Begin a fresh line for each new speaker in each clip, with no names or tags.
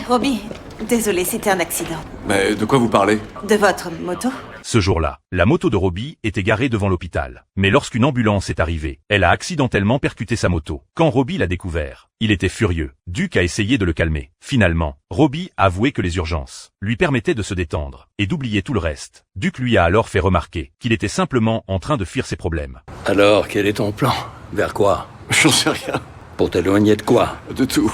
Robbie, désolé, c'était un accident.
Mais de quoi vous parlez?
De votre moto?
Ce jour-là, la moto de Robbie était garée devant l'hôpital. Mais lorsqu'une ambulance est arrivée, elle a accidentellement percuté sa moto. Quand Robbie l'a découvert, il était furieux. Duke a essayé de le calmer. Finalement, Robbie a avoué que les urgences lui permettaient de se détendre et d'oublier tout le reste. Duke lui a alors fait remarquer qu'il était simplement en train de fuir ses problèmes.
Alors, quel est ton plan? Vers quoi?
J'en sais rien.
Pour t'éloigner de quoi?
De tout.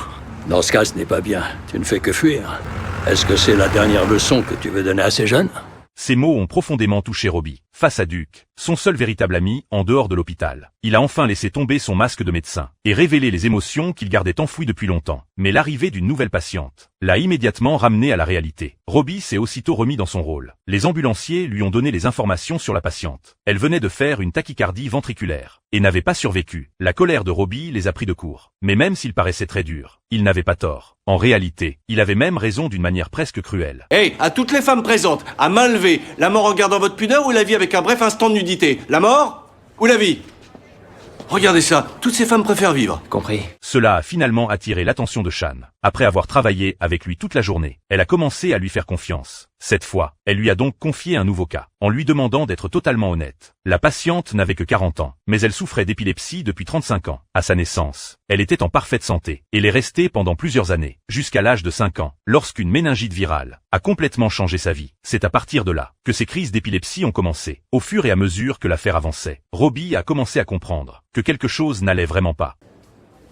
Dans ce cas, ce n'est pas bien. Tu ne fais que fuir. Est-ce que c'est la dernière leçon que tu veux donner à ces jeunes?
Ces mots ont profondément touché Robbie. Face à Duke, son seul véritable ami en dehors de l'hôpital, il a enfin laissé tomber son masque de médecin et révélé les émotions qu'il gardait enfouies depuis longtemps. Mais l'arrivée d'une nouvelle patiente l'a immédiatement ramené à la réalité. Robbie s'est aussitôt remis dans son rôle. Les ambulanciers lui ont donné les informations sur la patiente. Elle venait de faire une tachycardie ventriculaire et n'avait pas survécu. La colère de Robbie les a pris de court. Mais même s'il paraissait très dur, il n'avait pas tort. En réalité, il avait même raison d'une manière presque cruelle.
Hey, à toutes les femmes présentes, à main levée, la mort en gardant votre pudeur ou la vie avec un bref instant de nudité? La mort ou la vie? Regardez ça, toutes ces femmes préfèrent vivre.
Compris.
Cela a finalement attiré l'attention de Shan. Après avoir travaillé avec lui toute la journée, elle a commencé à lui faire confiance. Cette fois, elle lui a donc confié un nouveau cas, en lui demandant d'être totalement honnête. La patiente n'avait que 40 ans, mais elle souffrait d'épilepsie depuis 35 ans. À sa naissance, elle était en parfaite santé, et l'est restée pendant plusieurs années, jusqu'à l'âge de 5 ans, lorsqu'une méningite virale a complètement changé sa vie. C'est à partir de là que ces crises d'épilepsie ont commencé. Au fur et à mesure que l'affaire avançait, Robbie a commencé à comprendre que quelque chose n'allait vraiment pas.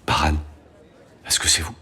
Paran, est-ce que c'est vous?